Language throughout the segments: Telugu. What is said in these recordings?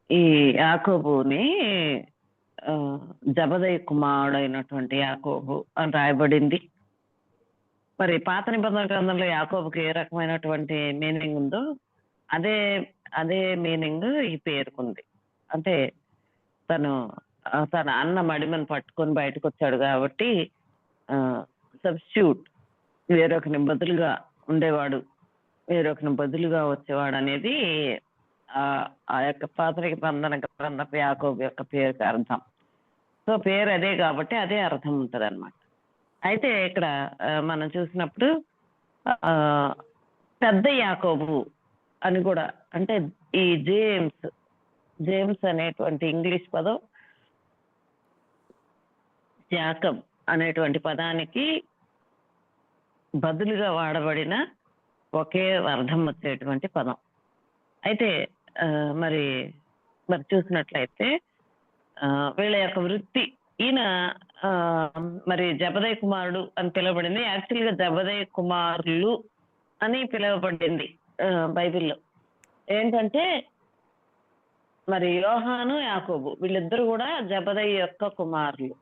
ఈ యాకోబుని ఆ, జబదయి కుమారుడైనటువంటి యాకోబు అని రాయబడింది. మరి పాత నిబంధన గ్రంథంలో యాకోబుకి ఏ రకమైనటువంటి మీనింగ్ ఉందో అదే అదే మీనింగ్ ఈ పేరుకుంది. అంటే తను తన అన్న మడిమను పట్టుకొని బయటకు వచ్చాడు కాబట్టి సబ్స్టిట్యూట్, వేరొకని బదులుగా ఉండేవాడు, వేరొకని బదులుగా వచ్చేవాడు అనేది ఆ యొక్క పాత నిబంధన గ్రంథపు యాకోబు యొక్క పేరుకి అర్థం. సో పేరు అదే కాబట్టి అదే అర్థం ఉంటుంది అనమాట. అయితే ఇక్కడ మనం చూసినప్పుడు పెద్ద యాకోబు అని కూడా, అంటే ఈ జేమ్స్ అనేటువంటి ఇంగ్లీష్ పదం యాకబ్ అనేటువంటి పదానికి బదులుగా వాడబడిన ఒకే అర్థం వచ్చేటువంటి పదం. అయితే మరి చూసినట్లయితే వీళ్ళ యొక్క వృత్తి, ఈయన మరి జబదయి కుమారుడు అని పిలువబడింది. యాక్చువల్గా జబదయి కుమారులు అని పిలువబడింది బైబిల్లో. ఏంటంటే మరి యోహాను యాకోబు వీళ్ళిద్దరు కూడా జబదయి యొక్క కుమారులు.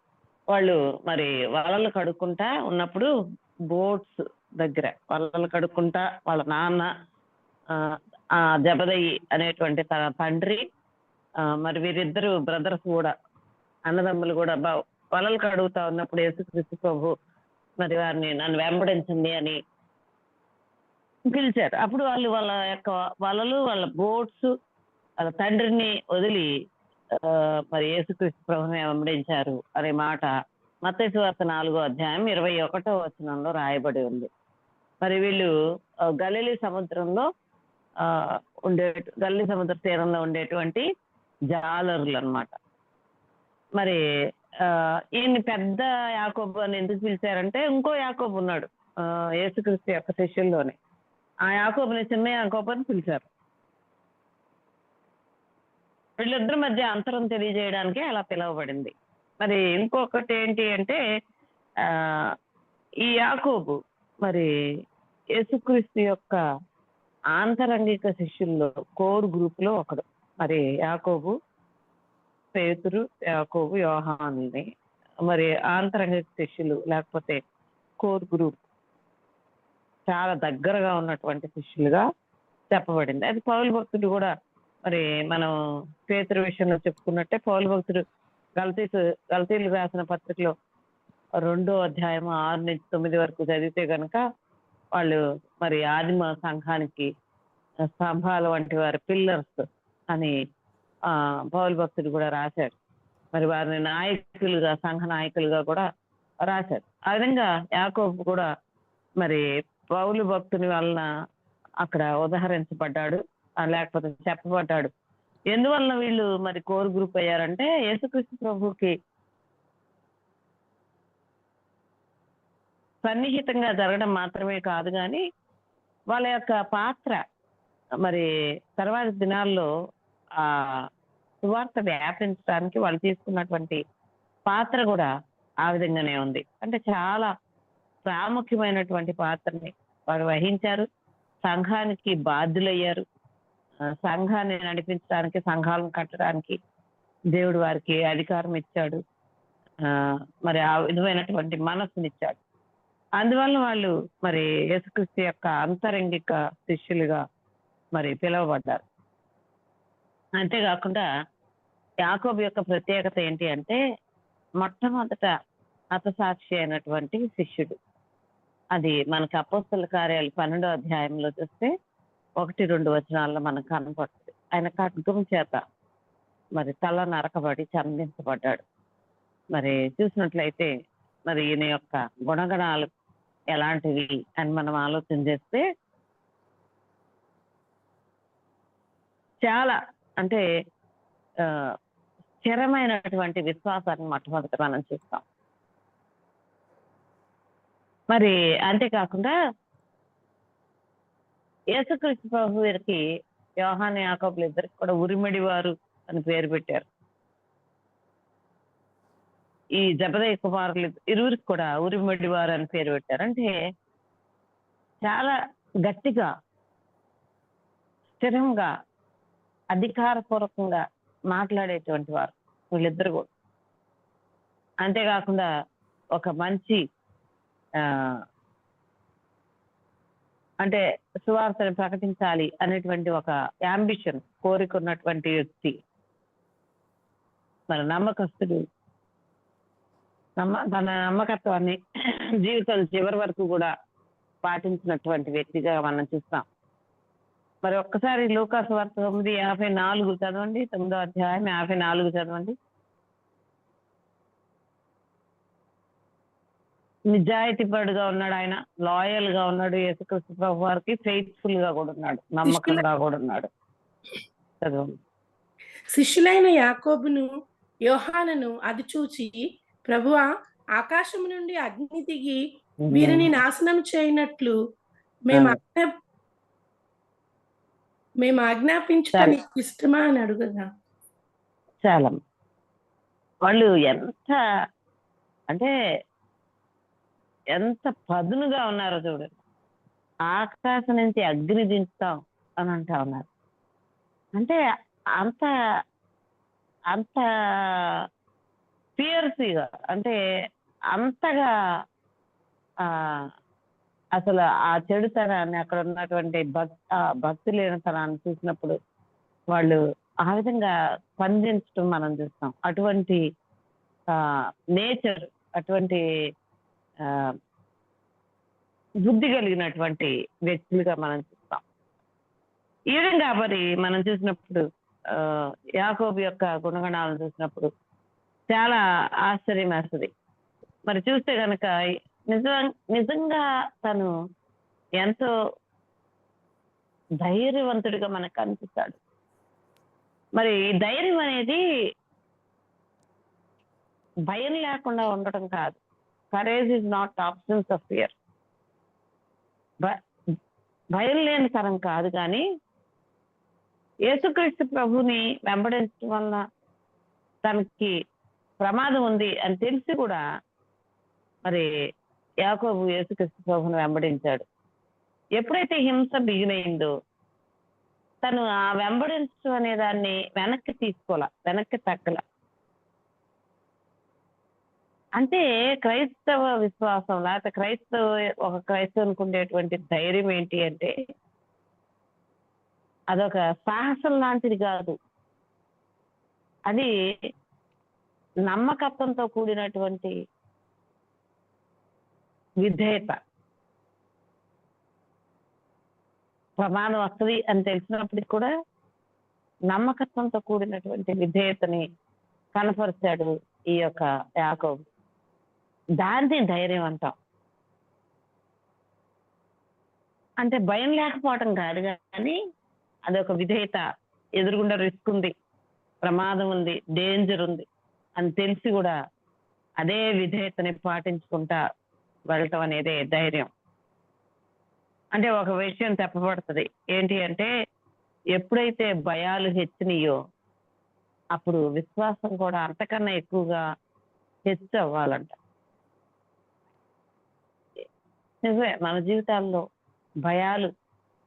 వాళ్ళు మరి వలలు కడుక్కుంటా ఉన్నప్పుడు బోట్స్ దగ్గర వలలు కడుక్కుంటా వాళ్ళ నాన్న ఆ జబదయి అనేటువంటి తన తండ్రి మరి వీరిద్దరు బ్రదర్స్ కూడా, అన్నదమ్ములు కూడా వలలు కడుగుతా ఉన్నప్పుడు యేసుక్రీస్తు ప్రభు మరి వారిని నన్ను వెంబడించండి అని పిలిచారు. అప్పుడు వాళ్ళు వాళ్ళ యొక్క వలలు, వాళ్ళ బోట్స్, వాళ్ళ తండ్రిని వదిలి మరి యేసుక్రీస్తు ప్రభుని వెంబడించారు అనే మాట మత్తయి సువార్త 4వ అధ్యాయం 21వ వచనంలో రాయబడి ఉంది. మరి వీళ్ళు గలిలీ సముద్రంలో గలిలీ సముద్ర తీరంలో ఉండేటువంటి జాలరులు అన్నమాట. మరి ఈయన్ని పెద్ద యాకోబు అని ఎందుకు పిలిచారంటే ఇంకో యాకోబు ఉన్నాడు యేసుక్రీస్తు యొక్క శిష్యుల్లోనే. ఆ యాకోబుని చిన్న యాకోబు అని పిలిచారు. వీళ్ళిద్దరి మధ్య అంతరం తెలియజేయడానికి అలా పిలువబడింది. మరి ఇంకొకటి ఏంటి అంటే ఈ యాకోబు మరి యేసుక్రీస్తు యొక్క ఆంతరంగిక శిష్యుల్లో కోర్ గ్రూప్ లో ఒకడు. మరి యాకోబు, పేతురు, యాకోబు, యోహానుని మరి ఆంతరంగిక శిష్యులు లేకపోతే కోర్ గ్రూప్, చాలా దగ్గరగా ఉన్నటువంటి శిష్యులుగా చెప్పబడింది. అది పౌలు భక్తుడు కూడా మరి మనం పేతురు విషయంలో చెప్పుకున్నట్టే పౌలు భక్తుడు గలతీలు రాసిన పత్రికలో 2వ అధ్యాయం 6 నుంచి 9 వరకు చదివితే కనుక వాళ్ళు మరి ఆదిమ సంఘానికి స్తంభాల వంటి వారి పిల్లర్స్ అని పౌలు భక్తుడు కూడా రాశాడు. మరి వారిని నాయకులుగా, సంఘ నాయకులుగా కూడా రాశాడు. ఆ విధంగా యాకోబు కూడా మరి పౌలు భక్తుని వలన అక్కడ ఉదహరించబడ్డాడు, లేకపోతే చెప్పబడ్డాడు. ఎందువలన వీళ్ళు మరి కోర్ గ్రూప్ అయ్యారంటే యేసుక్రీస్తు ప్రభుకి సన్నిహితంగా జరగడం మాత్రమే కాదు, కానీ వాళ్ళ యొక్క పాత్ర మరి తర్వాత దినాల్లో ఆ సువార్త వ్యాపించడానికి వాళ్ళు తీసుకున్నటువంటి పాత్ర కూడా ఆ విధంగానే ఉంది. అంటే చాలా ప్రాముఖ్యమైనటువంటి పాత్రని వారు వహించారు. సంఘానికి బాధ్యులయ్యారు. సంఘాన్ని నడిపించడానికి, సంఘాలను కట్టడానికి దేవుడు వారికి అధికారం ఇచ్చాడు. మరి ఆ విధమైనటువంటి మనస్సునిచ్చాడు. అందువల్ల వాళ్ళు మరి యేసుక్రీస్తు యొక్క అంతరంగిక శిష్యులుగా మరి పిలువబడ్డారు. అంతేకాకుండా యాకోబు యొక్క ప్రత్యేకత ఏంటి అంటే మొట్టమొదట హతసాక్షి అయినటువంటి శిష్యుడు. అది మనకి అపోస్తల కార్యాలు 12వ అధ్యాయంలో చూస్తే 1-2 వచనాల్లో మనకు కనపడుతుంది. ఆయన ఖడ్గం చేత మరి తల నరకబడి చందించబడ్డాడు. మరి చూసినట్లయితే మరి ఈయన యొక్క గుణగణాలు ఎలాంటివి అని మనం ఆలోచన చేస్తే చాలా అంటే స్థిరమైనటువంటి విశ్వాసాన్ని మొట్టమొదట మనం చూస్తాం. మరి అంతేకాకుండా యేసుక్రీస్తు ప్రభు వీరికి యోహాను, యాకోబులు ఇద్దరికి కూడా ఉరిమిడి వారు అని పేరు పెట్టారు. ఈ జబదయి కుమారులు ఇరువురికి కూడా ఉరిమిడి వారు అని పేరు పెట్టారు. అంటే చాలా గట్టిగా, స్థిరంగా, అధికారపూర్వకంగా మాట్లాడేటువంటి వారు వీళ్ళిద్దరు కూడా. అంతేకాకుండా ఒక మంచి అంటే సువార్తను ప్రకటించాలి అనేటువంటి ఒక యాంబిషన్, కోరికున్నటువంటి వ్యక్తి, మన నమ్మకస్తుడు, తన నమ్మకత్వాన్ని జీవితం చివరి వరకు కూడా పాటించినటువంటి వ్యక్తిగా మనం చూస్తాం. మరి ఒక్కసారి లూకాసు వార్త 9:54 చదవండి. 9వ అధ్యాయం 54 చదవండి. నిజాయితీపరుడుగా ఉన్నాడు ఆయన, లాయల్ గా ఉన్నాడు యేసుక్రీస్తు ప్రభు వారికి, ఫెయిత్ఫుల్ గా కూడా ఉన్నాడు, నమ్మకంగా కూడా ఉన్నాడు. చదవండి. శిష్యులైన యాకోబును యోహానును అది చూచి, ప్రభువా, ఆకాశం నుండి అగ్ని దిగి వీరిని నాశనం చేయనట్లు మేము ఆజ్ఞాపించుట నీకు ఇష్టమా అని అడుగుదా. చాలా వాళ్ళు ఎంత పదునుగా ఉన్నారో చూడండి. ఆకాశం నుంచి అగ్ని దించుతాం అని అంటా ఉన్నారు. అంటే అంత అంత ఫియర్సీగా, అంటే అంతగా అసలు ఆ చెడుతనాన్ని, అక్కడ ఉన్నటువంటి భక్తి లేనితనాన్ని చూసినప్పుడు వాళ్ళు ఆ విధంగా స్పందించడం మనం చూస్తాం. అటువంటి నేచర్, అటువంటి బుద్ధి కలిగినటువంటి వ్యక్తులుగా మనం చూస్తాం. ఈ విధంగా మరి మనం చూసినప్పుడు యాకోబు యొక్క గుణగణాలను చూసినప్పుడు చాలా ఆశ్చర్యం వేస్తుంది. మరి చూస్తే కనుక నిజంగా తను ఎంతో ధైర్యవంతుడిగా మనకు కనిపిస్తాడు. మరి ధైర్యం అనేది భయం లేకుండా ఉండటం కాదు. Courage is not absence of fear. భయం లేని తరం కాదు, కానీ యేసుక్రీస్తు ప్రభుని వెంబడించడం వల్ల తనకి ప్రమాదం ఉంది అని తెలిసి కూడా మరి యాకోబు యేసుక్రీస్తు ప్రభుని వెంబడించాడు. ఎప్పుడైతే హింస బిగినైందో తను ఆ వెంబడించడం అనే దాన్ని వెనక్కి తగ్గల. అంటే క్రైస్తవ విశ్వాసం, లేకపోతే ఒక క్రైస్తవునికి ఉండేటువంటి ధైర్యం ఏంటి అంటే, అదొక సాహసం లాంటిది కాదు, అది నమ్మకత్వంతో కూడినటువంటి విధేయత. ప్రమాదం వస్తుంది అని తెలిసినప్పటికి కూడా నమ్మకత్వంతో కూడినటువంటి విధేయతని కనపరిచాడు ఈ యొక్క యాకోబు. దాన్ని ధైర్యం అంటాం. అంటే భయం లేకపోవటం కాదు, కానీ అదొక విధేయత. ఎదురుగుండా రిస్క్ ఉంది, ప్రమాదం ఉంది, డేంజర్ ఉంది అని తెలిసి కూడా అదే విధేయతని పాటించుకుంటా వెళ్ళటం అనేదే ధైర్యం. అంటే ఒక విషయం చెప్పబడుతుంది ఏంటి అంటే, ఎప్పుడైతే భయాలు హెచ్చినాయో అప్పుడు విశ్వాసం కూడా అంతకన్నా ఎక్కువగా హెచ్చు అవ్వాలంట. నిజమే, మన జీవితాల్లో భయాలు,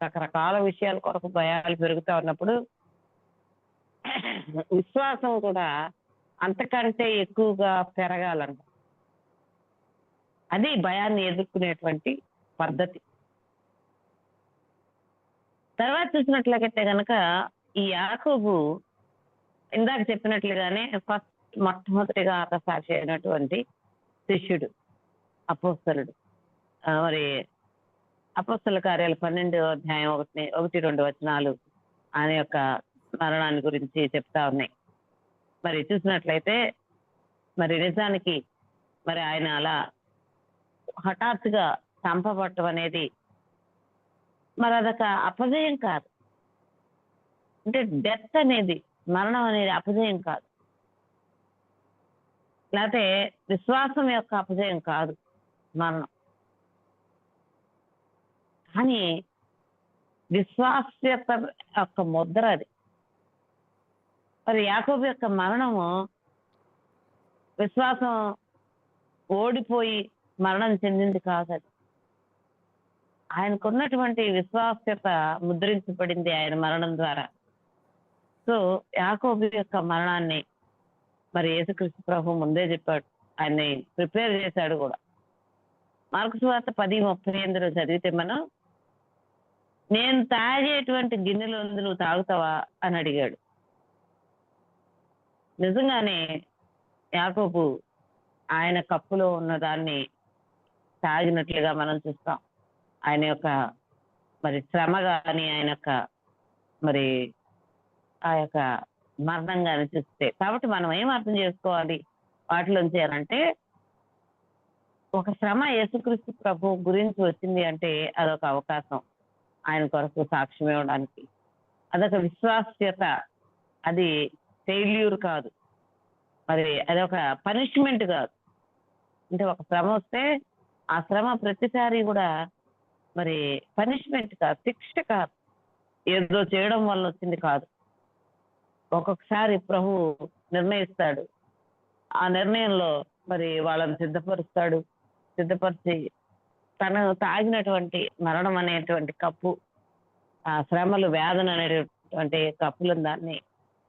రకరకాల విషయాల కొరకు భయాలు పెరుగుతూ ఉన్నప్పుడు విశ్వాసం కూడా అంతకంటే ఎక్కువగా పెరగాలంట. అది భయాన్ని ఎదుర్కొనేటువంటి పద్ధతి. తర్వాత చూసినట్లయితే కనుక ఈ యాకోబు ఇందాక చెప్పినట్లుగానే మొట్టమొదటిగా ఆత్మసాక్షి అయినటువంటి శిష్యుడు, అపోస్తలుడు. మరి అపోస్తల కార్యాలు 12వ అధ్యాయం 1-2 వచనాలు ఆయన యొక్క మరణాన్ని గురించి చెప్తా ఉన్నాయి. మరి చూసినట్లయితే మరి నిజానికి మరి ఆయన అలా హఠాత్తుగా చంపబట్టం అనేది మరి అదొక అపజయం కాదు. అంటే డెత్ అనేది, మరణం అనేది అపజయం కాదు, లేకపోతే విశ్వాసం యొక్క అపజయం కాదు మరణం. కానీ విశ్వాస్యత యొక్క ముద్ర అది. మరి యాకోబు యొక్క మరణము విశ్వాసం ఓడిపోయి మరణం చెందింది కాదు, అది ఆయనకున్నటువంటి విశ్వాస్యత ముద్రించబడింది ఆయన మరణం ద్వారా. సో యాకోబు యొక్క మరణాన్ని మరి యేసుక్రీస్తు ప్రభు ముందే చెప్పాడు, ఆయన్ని ప్రిపేర్ చేశాడు కూడా. మార్కు సువార్త 10:38 చదివితే మనం, నేను తాగేటువంటి గిన్నెలో ఉంది నువ్వు తాగుతావా అని అడిగాడు. నిజంగానే యాకోబు ఆయన కప్పులో ఉన్న దాన్ని తాగినట్లుగా మనం చూస్తాం. ఆయన యొక్క మరి శ్రమ కానీ, ఆయన యొక్క మరి ఆ యొక్క మరణం కానీ చూస్తే. కాబట్టి మనం ఏం అర్థం చేసుకోవాలి వాటిలోంచి అంటే, ఒక శ్రమ యేసుక్రీస్తు ప్రభు గురించి వచ్చింది అంటే అదొక అవకాశం ఆయన కొరకు సాక్ష్యం ఇవ్వడానికి. అదొక విశ్వాస్యత, అది ఫెయిల్యూర్ కాదు, మరి అదొక పనిష్మెంట్ కాదు. అంటే ఒక శ్రమ వస్తే ఆ శ్రమ ప్రతిసారి కూడా మరి పనిష్మెంట్ కాదు, శిక్ష కాదు, ఏదో చేయడం వల్ల వచ్చింది కాదు. ఒక్కొక్కసారి ప్రభు నిర్ణయిస్తాడు, ఆ నిర్ణయంలో మరి వాళ్ళని సిద్ధపరిచి తను తాగినటువంటి మరణం అనేటువంటి కప్పు, ఆ శ్రమలు వేదన అనేటువంటి కప్పులను దాన్ని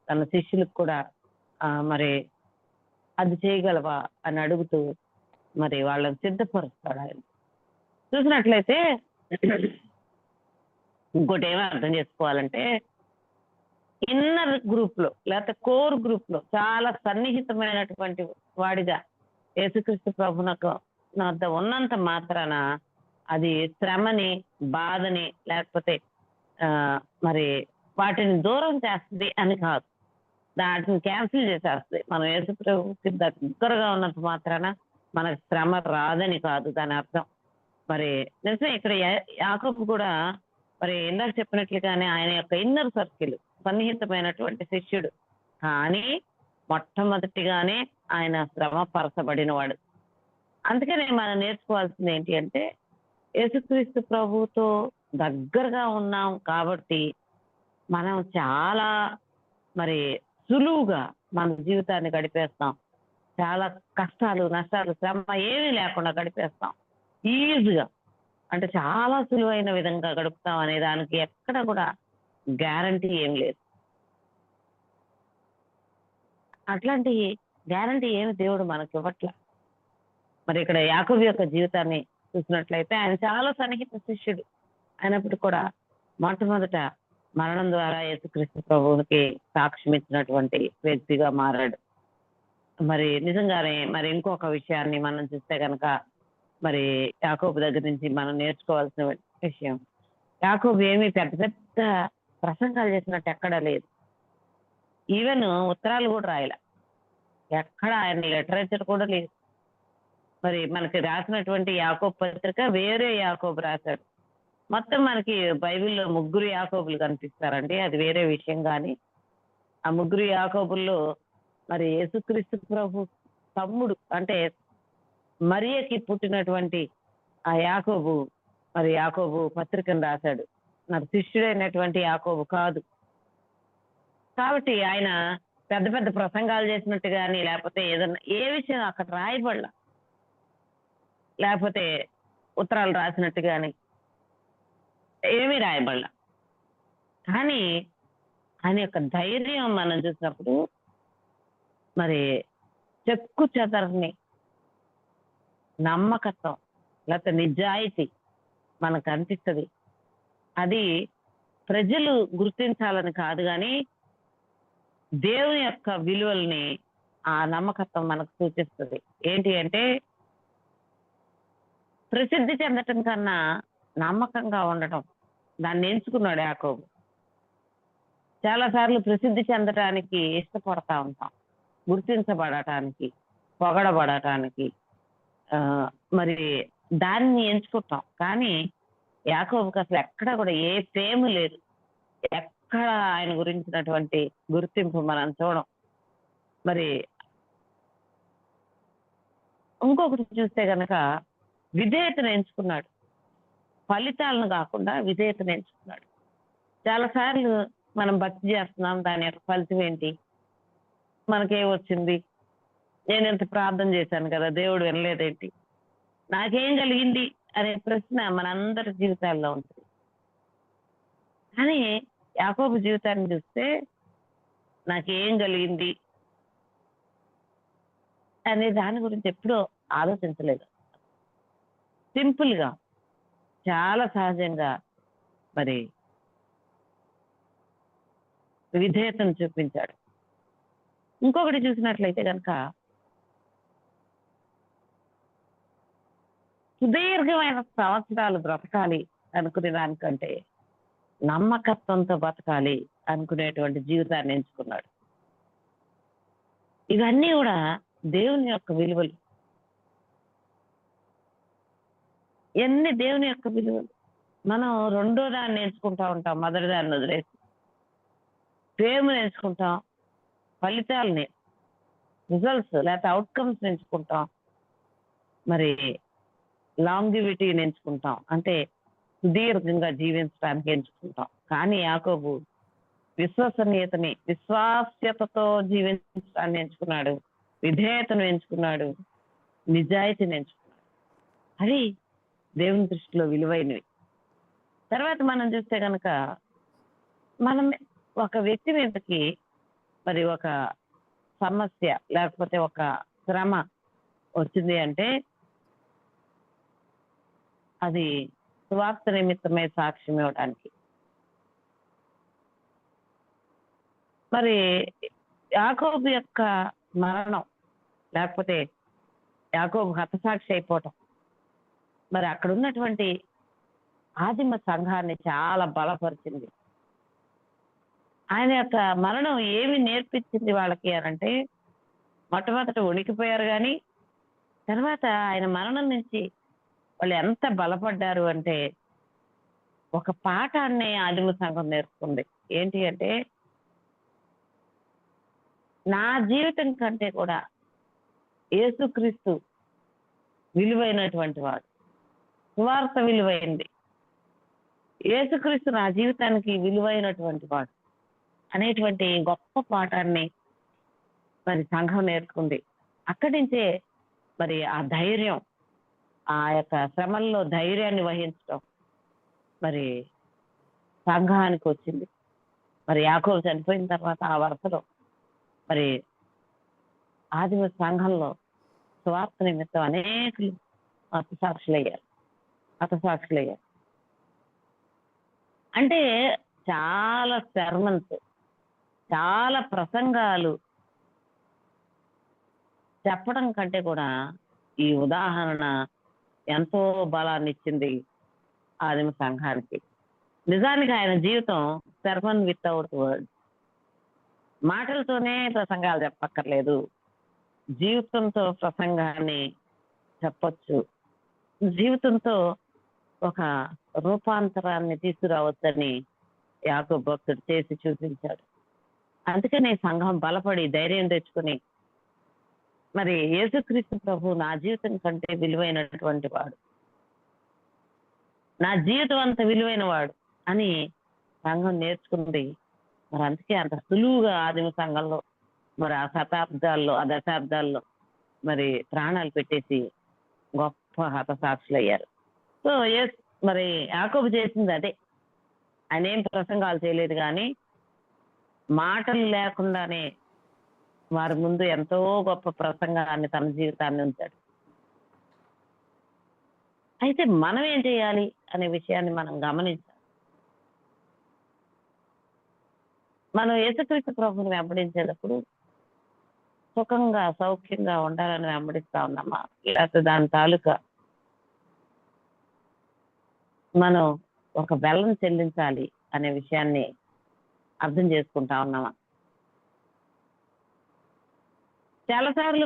తన శిష్యులకు కూడా మరి అది చేయగలవా అని అడుగుతూ మరి వాళ్ళని సిద్ధపరుస్తాడు ఆయన. చూసినట్లయితే ఇంకోటి ఏమో అర్థం చేసుకోవాలంటే, ఇన్నర్ గ్రూప్ లో లేకపోతే కోర్ గ్రూప్ లో చాలా సన్నిహితమైనటువంటి వాడిగా యేసుక్రీస్తు ప్రభునకు వద్ద ఉన్నంత మాత్రాన అది శ్రమని, బాధని, లేకపోతే మరి వాటిని దూరం చేస్తుంది అని కాదు, వాటిని క్యాన్సిల్ చేసేస్తుంది. మనం యేసు ప్రభుకి దగ్గరగా ఉన్నంత మాత్రాన మనకు శ్రమ రాదని కాదు దాని అర్థం. మరి నిజమే ఇక్కడ యాకోబు కూడా మరి ఇందాక చెప్పినట్లుగానే ఆయన యొక్క ఇన్నర్ సర్కిల్, సన్నిహితమైనటువంటి శిష్యుడు, కానీ మొట్టమొదటిగానే ఆయన శ్రమ పరచబడిన వాడు. అందుకనే మనం నేర్చుకోవాల్సింది ఏంటి అంటే, యేసుక్రీస్తు ప్రభుతో దగ్గరగా ఉన్నాం కాబట్టి మనం చాలా మరి సులువుగా మన జీవితాన్ని గడిపేస్తాం. చాలా కష్టాలు, నష్టాలు, శ్రమ ఏమీ లేకుండా గడిపేస్తాం ఈజీగా. అంటే చాలా సులువైన విధంగా గడుపుతాం అనే దానికి ఎక్కడ కూడా గ్యారంటీ ఏం లేదు. అట్లాంటి గ్యారంటీ ఏమి దేవుడు మనకి ఇవ్వట్లా. మరి ఇక్కడ యాకోబు యొక్క జీవితాన్ని చూసినట్లయితే ఆయన చాలా సన్నిహిత శిష్యుడు అయినప్పుడు కూడా మొట్టమొదట మరణం ద్వారా యేసుక్రీస్తు ప్రభువుకి సాక్ష్యం ఇచ్చినటువంటి వ్యక్తిగా మారాడు. మరి నిజంగానే మరి ఇంకొక విషయాన్ని మనం చూస్తే కనుక, మరి యాకోబు దగ్గర నుంచి మనం నేర్చుకోవాల్సిన విషయం, యాకోబు ఏమీ పెద్ద పెద్ద ప్రసంగాలు చేసినట్టు ఎక్కడా లేదు. ఈవెన్ ఉత్తరాలు కూడా రాయల, ఎక్కడ ఆయన లిటరేచర్ కూడా లేదు. మరి మనకి రాసినటువంటి యాకోబు పత్రిక వేరే యాకోబు రాశాడు. మొత్తం మనకి బైబిల్లో 3 యాకోబులు కనిపిస్తారండి, అది వేరే విషయం. కానీ ఆ 3 యాకోబుల్లో మరి యేసుక్రీస్తు ప్రభు తమ్ముడు అంటే మరియకి పుట్టినటువంటి ఆ యాకోబు మరి యాకోబు పత్రికను రాశాడు, మరి శిష్యుడైనటువంటి యాకోబు కాదు. కాబట్టి ఆయన పెద్ద పెద్ద ప్రసంగాలు చేసినట్టు కానీ, లేకపోతే ఏదన్నా ఏ విషయం అక్కడ రాయబడలా, లేకపోతే ఉత్తరాలు రాసినట్టు కానీ ఏమీ రాయబడలా. కానీ ఆయన యొక్క ధైర్యం మనం చూసినప్పుడు మరి చెక్కు చెదరని నమ్మకత్వం, లేకపోతే నిజాయితీ మనకు అనిపిస్తుంది. అది ప్రజలు గుర్తించాలని కాదు, కానీ దేవుని యొక్క విలువల్ని ఆ నమ్మకత్వం మనకు సూచిస్తుంది. ఏంటి అంటే, ప్రసిద్ధి చెందటం కన్నా నమ్మకంగా ఉండటం, దాన్ని ఎంచుకున్నాడు యాకోబు. చాలా సార్లు ప్రసిద్ధి చెందటానికి ఇష్టపడతా ఉంటాం, గుర్తించబడటానికి, పొగడబడటానికి, మరి దాన్ని ఎంచుకుంటాం. కానీ యాకోబుకి అసలు ఎక్కడ కూడా ఏ ఫేమ్ లేదు, ఎక్కడ ఆయన గురించినటువంటి గుర్తింపు మనం చూడం. మరి ఇంకొకటి చూస్తే గనక విధేయతను ఎంచుకున్నాడు, ఫలితాలను కాకుండా విధేయతను ఎంచుకున్నాడు. చాలాసార్లు మనం భక్తి చేస్తున్నాం, దాని యొక్క ఫలితం ఏంటి, మనకేమొచ్చింది, నేను ఎంత ప్రార్థన చేశాను కదా దేవుడు వినలేదేంటి, నాకేం కలిగింది అనే ప్రశ్న మనందరి జీవితాల్లో ఉంటుంది. కానీ యాకోబు జీవితాన్ని చూస్తే నాకేం కలిగింది అనే దాని గురించి ఎప్పుడూ ఆలోచించలేదు. సింపుల్ గా, చాలా సహజంగా మరి విధేయతను చూపించాడు. ఇంకొకటి చూసినట్లయితే కనుక సుదీర్ఘమైన సంవత్సరాలు బ్రతకాలి అనుకునే దానికంటే నమ్మకత్వంతో బతకాలి అనుకునేటువంటి జీవితాన్ని ఎంచుకున్నాడు. ఇవన్నీ కూడా దేవుని యొక్క విలువలు. ఎన్ని దేవుని యొక్క విలువలు. మనం రెండో దాన్ని ఎంచుకుంటా ఉంటాం, మొదటి దాన్ని వదిలేసి. ఫేమ్ని ఎంచుకుంటాం, ఫలితాలని, రిజల్ట్స్ లేకపోతే అవుట్కమ్స్ ఎంచుకుంటాం, మరి లాంగివిటీని ఎంచుకుంటాం, అంటే సుదీర్ఘంగా జీవించడానికి ఎంచుకుంటాం. కానీ యాకోబు విశ్వసనీయతని, విశ్వాస్యతతో జీవించడాన్ని ఎంచుకున్నాడు, విధేయతను ఎంచుకున్నాడు, నిజాయితీని ఎంచుకున్నాడు. అది దేవుని దృష్టిలో విలువైనవి. తర్వాత మనం చూస్తే కనుక మనం ఒక వ్యక్తి మీదకి మరి ఒక సమస్య లేకపోతే ఒక శ్రమ వచ్చింది అంటే అది సువార్త నిమిత్తమై సాక్ష్యం ఇవ్వడానికి. మరి యాకోబు యొక్క మరణం లేకపోతే యాకోబు హతసాక్షి అయిపోవటం మరి అక్కడ ఉన్నటువంటి ఆదిమ సంఘాన్ని చాలా బలపరిచింది. ఆయన యొక్క మరణం ఏమి నేర్పించింది వాళ్ళకి అనంటే, మొట్టమొదట వణికిపోయారు, కానీ తర్వాత ఆయన మరణం నుంచి వాళ్ళు ఎంత బలపడ్డారు అంటే ఒక పాఠాన్ని ఆదిమ సంఘం నేర్చుకుంది. ఏంటి అంటే, నా జీవితం కంటే కూడా యేసుక్రీస్తు విలువైనటువంటి వాడు, సువార్త విలువైంది, యేసుక్రీస్తు నా జీవితానికి విలువైనటువంటి వాడు అనేటువంటి గొప్ప పాఠాన్ని మరి సంఘం నేర్చుకుంది. అక్కడి నుంచే మరి ఆ ధైర్యం, ఆ యొక్క శ్రమల్లో ధైర్యాన్ని వహించడం మరి సంఘానికి వచ్చింది. మరి యాకోబు చనిపోయిన తర్వాత ఆ వరుసలో మరి ఆదిమ సంఘంలో స్వార్థ నిమిత్తం అనేకులు హతసాక్షులయ్యారు. అంటే చాలా సెర్మన్స్, చాలా ప్రసంగాలు చెప్పడం కంటే కూడా ఈ ఉదాహరణ ఎంతో బలాన్ని ఇచ్చింది ఆదిమ సంఘానికి. నిజానికి ఆయన జీవితం సెర్మన్ వితౌట్ వర్డ్. మాటలతోనే ప్రసంగాలు చెప్పక్కర్లేదు, జీవితంతో ప్రసంగాన్ని చెప్పొచ్చు. జీవితంతో ఒక రూపాంతరాన్ని తీసుకురావచ్చని యాకోబు భక్తుడు చేసి చూపించాడు. అందుకనే సంఘం బలపడి ధైర్యం తెచ్చుకుని మరి యేసుక్రీస్తు ప్రభు నా జీవితం కంటే విలువైనటువంటి వాడు, నా జీవితం అంత విలువైన వాడు అని సంఘం నేర్చుకుంది. మరి అందుకే అంత సులువుగా ఆదిమ సంఘంలో మరి ఆ శతాబ్దాల్లో, ఆ దశాబ్దాల్లో మరి ప్రాణాలు పెట్టేసి గొప్ప హతసాక్షులు అయ్యారు. సో మరి యాకోబు చేసింది అదే. ఆయన ఏం ప్రసంగాలు చేయలేదు, కానీ మాటలు లేకుండానే వారి ముందు ఎంతో గొప్ప ప్రసంగాన్ని, తన జీవితాన్ని ఉంచాడు. అయితే మనం ఏం చేయాలి అనే విషయాన్ని మనం గమనించాలి. మనం యేసుక్రీస్తు ప్రభుని వెంబడించేటప్పుడు సుఖంగా, సౌఖ్యంగా ఉండాలని వెంబడిస్తా ఉన్నామా, లేకపోతే దాని తాలూకా మనం ఒక బెల్లం చెల్లించాలి అనే విషయాన్ని అర్థం చేసుకుంటా ఉన్నామా? చాలాసార్లు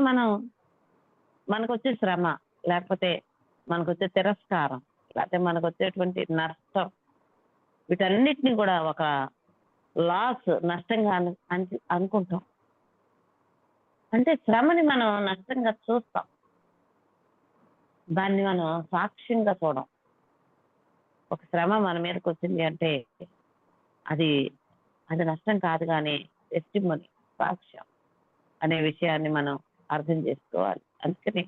మనకు వచ్చే శ్రమ, లేకపోతే మనకు వచ్చే తిరస్కారం, లేకపోతే మనకు వచ్చేటువంటి నష్టం, వీటన్నిటిని కూడా ఒక లాస్, నష్టంగా అనుకుంటాం. అంటే శ్రమని మనం నష్టంగా చూస్తాం, దాన్ని మనం సాక్ష్యంగా చూడం. ఒక శ్రమ మన మీదకి వచ్చింది అంటే అది నష్టం కాదు, కానీ టెస్టిమనీ, సాక్ష్యం అనే విషయాన్ని మనం అర్థం చేసుకోవాలి. అందుకని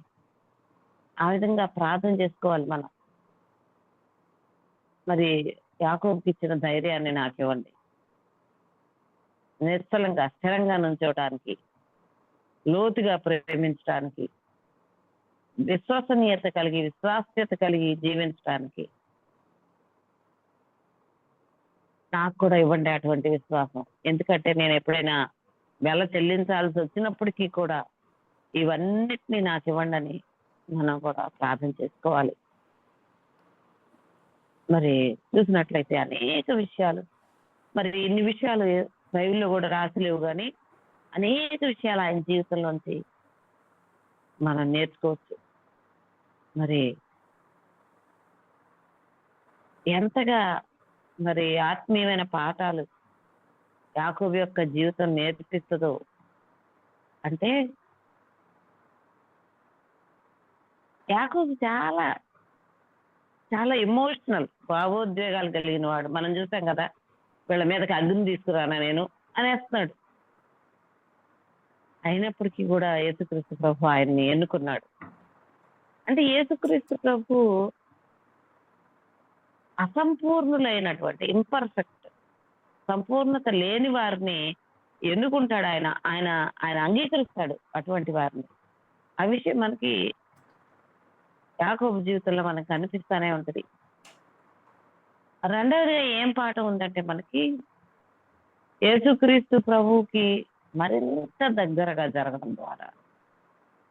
ఆ విధంగా ప్రార్థన చేసుకోవాలి మనం. మరి యాకోబుకి ఇచ్చిన ధైర్యాన్ని నాకు ఇవ్వండి. నిశ్చలంగా స్థిరంగా నుంచోటానికి, లోతుగా ప్రేమించడానికి, విశ్వసనీయత కలిగి విశ్వాస్యత కలిగి జీవించడానికి నాకు కూడా ఇవ్వండి అటువంటి విశ్వాసం. ఎందుకంటే నేను ఎప్పుడైనా వెల చెల్లించాల్సి వచ్చినప్పటికీ కూడా ఇవన్నిటినీ నాకు ఇవ్వండి అని మనం కూడా ప్రార్థన చేసుకోవాలి. మరి చూసినట్లయితే అనేక విషయాలు, మరి ఇన్ని విషయాలు బైబిల్లో కూడా రాసిలేవు కానీ అనేక విషయాలు ఆయన జీవితంలోంచి మనం నేర్చుకోవచ్చు. మరి ఎంతగా మరి ఆత్మీయమైన పాఠాలు యాకోబు యొక్క జీవితం నేర్పిస్తుందో అంటే, యాకోబు చాలా చాలా ఎమోషనల్, భావోద్వేగాలు కలిగిన వాడు. మనం చూసాం కదా, వీళ్ళ మీదకి అగ్ని తీసుకురానా నేను అనేస్తున్నాడు. అయినప్పటికీ కూడా యేసుక్రీస్తు ప్రభు ఆయన్ని ఎన్నుకున్నాడు. అంటే యేసుక్రీస్తు ప్రభు అసంపూర్ణులైనటువంటి ఇంపర్ఫెక్ట్, సంపూర్ణత లేని వారిని ఎన్నుకుంటాడు ఆయన. ఆయన ఆయన అంగీకరిస్తాడు అటువంటి వారిని. ఆ విషయం మనకి యాకోబు జీవితంలో మనకు కనిపిస్తానే ఉంటది. రెండవదిగా ఏం పాఠం ఉందంటే మనకి యేసుక్రీస్తు ప్రభువుకి మరింత దగ్గరగా జరగడం ద్వారా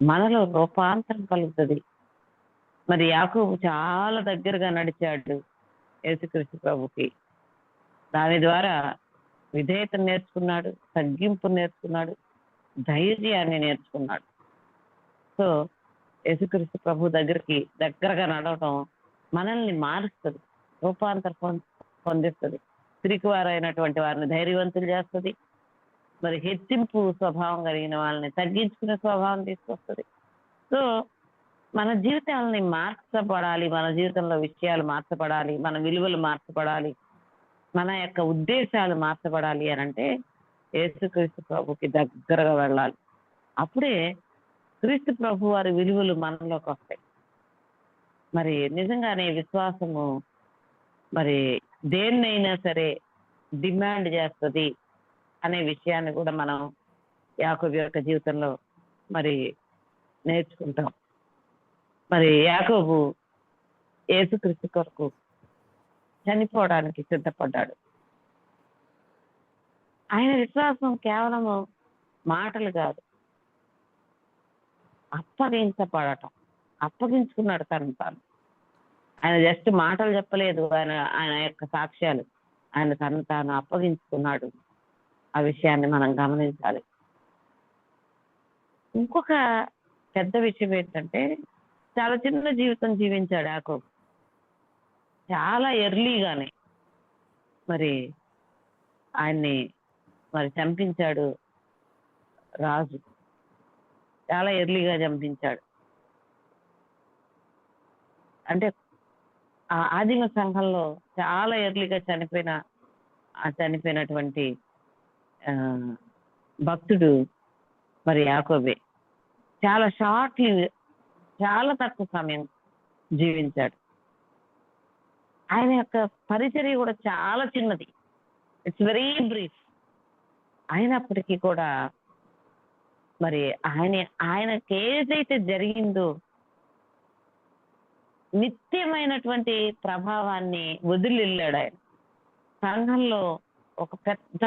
మనలో రూపాంతరం కలుగుతుంది. మరి యాకోబు చాలా దగ్గరగా నడిచాడు యేసుక్రీస్తు ప్రభుకి. దాని ద్వారా విధేయత నేర్చుకున్నాడు, తగ్గింపు నేర్చుకున్నాడు, ధైర్యాన్ని నేర్చుకున్నాడు. సో యేసుక్రీస్తు ప్రభు దగ్గరగా నడవటం మనల్ని మారుస్తుంది, రూపాంతరం పొందిస్తుంది. పిరికివారైనటువంటి వారిని ధైర్యవంతులు చేస్తుంది. మరి హెచ్చింపు స్వభావం కలిగిన వాళ్ళని తగ్గించుకునే స్వభావం తీసుకొస్తుంది. సో మన జీవితాలని మార్చబడాలి, మన జీవితంలో విషయాలు మార్చబడాలి, మన విలువలు మార్చబడాలి, మన యొక్క ఉద్దేశాలు మార్చబడాలి అని అంటే యేసుక్రీస్తు ప్రభుకి దగ్గరగా వెళ్ళాలి. అప్పుడే క్రీస్తు ప్రభు వారి విలువలు మనలోకి వస్తాయి. మరి నిజంగానే విశ్వాసము మరి దేన్నైనా సరే డిమాండ్ చేస్తుంది అనే విషయాన్ని కూడా మనం యాకోబు యొక్క జీవితంలో మరి నేర్చుకుంటాం. మరి యాకోబు యేసుక్రీస్తు కొరకు చనిపోవడానికి సిద్ధపడ్డాడు. ఆయన విశ్వాసం కేవలము మాటలు కాదు, అప్పగించబడటం. అప్పగించుకున్నాడు తను తాను. ఆయన జస్ట్ మాటలు చెప్పలేదు, ఆయన ఆయన యొక్క సాక్ష్యాలు. ఆయన తను తాను అప్పగించుకున్నాడు. ఆ విషయాన్ని మనం గమనించాలి. ఇంకొక పెద్ద విషయం ఏంటంటే, చాలా చిన్న జీవితం జీవించాడు యాకోబు. చాలా ఎర్లీగానే మరి ఆయన్ని మరి చంపించాడు రాజు. చాలా ఎర్లీగా చంపించాడు. అంటే ఆ ఆదిమ సంఘంలో చాలా ఎర్లీగా చనిపోయినటువంటి భక్తుడు మరి యాకోబే. చాలా షార్ట్లీ, చాలా తక్కువ సమయం జీవించాడు. ఆయన యొక్క పరిచర్య కూడా చాలా చిన్నది, ఇట్స్ వెరీ బ్రీఫ్. అయినప్పటికీ కూడా మరి ఆయనకి ఏదైతే జరిగిందో నిత్యమైనటువంటి ప్రభావాన్ని వదిలి వెళ్ళాడు ఆయన. సంఘంలో ఒక పెద్ద,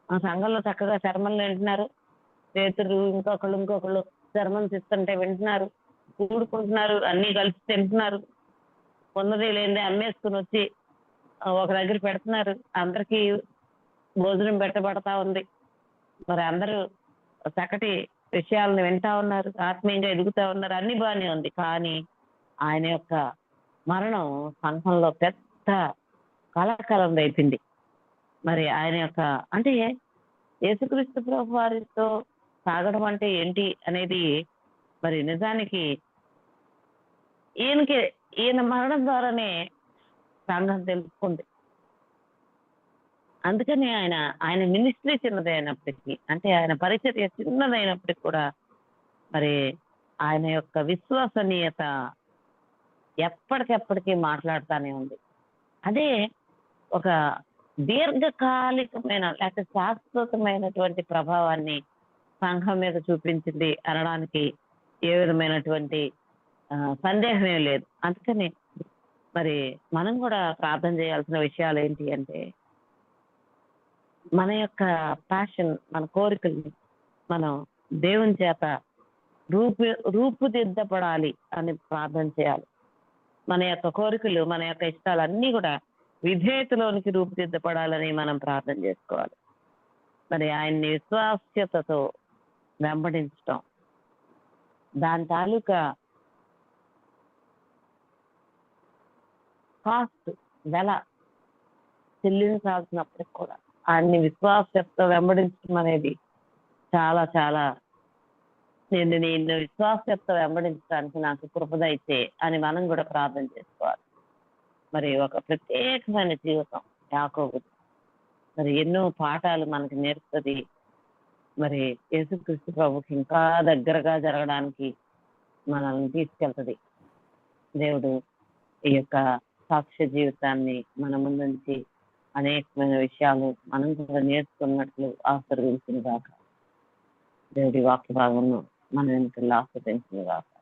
ఆ సంఘంలో చక్కగా శర్మలు వింటున్నారు, పేతురు ఇంకొకళ్ళు శర్మన్స్ ఇస్తుంటే వింటున్నారు, కూడుకుంటున్నారు, అన్ని కలిసి తింటున్నారు, ఉన్నది లేనిదే అమ్మేసుకుని వచ్చి ఒక దగ్గర పెడుతున్నారు, అందరికీ భోజనం పెట్టబడతా ఉంది. మరి అందరూ చక్కటి విషయాలను వింటా ఉన్నారు, ఆత్మీయంగా ఎదుగుతా ఉన్నారు, అన్ని బాగానే ఉంది. కానీ ఆయన యొక్క మరణం సంఘంలో పెద్ద కలకలం రేపింది. మరి ఆయన యొక్క అంటే యేసుక్రీస్తు ప్రభు వారితో సాగడం అంటే ఏంటి అనేది మరి నిజానికి ఈయన మరణం ద్వారానే సంఘం తెలుసుకుంది. అందుకని ఆయన మినిస్ట్రీ చిన్నదైనప్పటికీ, అంటే ఆయన పరిచర్య చిన్నదైనప్పటికీ కూడా మరి ఆయన యొక్క విశ్వసనీయత ఎప్పటికెప్పటికీ మాట్లాడుతూనే ఉంది. అదే ఒక దీర్ఘకాలికమైన లేకపోతే శాశ్వతమైనటువంటి ప్రభావాన్ని సంఘం మీద చూపించింది అనడానికి ఏ విధమైనటువంటి సందేహమే లేదు. అందుకని మరి మనం కూడా ప్రార్థన చేయాల్సిన విషయాలు ఏంటి అంటే, మన యొక్క ప్యాషన్, మన కోరికల్ని మనం దేవుని చేత రూపుదిద్దపడాలి అని ప్రార్థన చేయాలి. మన యొక్క కోరికలు, మన యొక్క ఇష్టాలు అన్నీ కూడా విధేయతలోనికి రూపుదిద్దపడాలని మనం ప్రార్థన చేసుకోవాలి. మరి ఆయన్ని విశ్వాస్యతతో వెంబడించటం, దాని తాలూకా కాస్ట్, వెల చెల్లించాల్సినప్పటికి కూడా ఆయన్ని విశ్వాసంతో వెంబడించడం అనేది చాలా చాలా, నేను విశ్వాసంతో వెంబడించడానికి నాకు కృప దయచే అని మనం కూడా ప్రార్థన చేసుకోవాలి. మరి ఒక ప్రత్యేకమైన జీవితం యాకోబుది. మరి ఎన్నో పాఠాలు మనకి నేర్పుతుంది. మరి యేసుక్రీస్తు ప్రభుకి ఇంకా దగ్గరగా జరగడానికి మనల్ని తీసుకెళ్తుంది. దేవుడు ఈ యొక్క సాక్ష్య జీవితాన్ని మన ముందుంచి అనేకమైన విషయాలు మనం కూడా నేర్చుకున్నట్లు ఆశీర్వదించిన దాకా దేవుడి వాక్య భాగంలో మన వెనుకల్లో ఆశీర్వదించిన దాకా.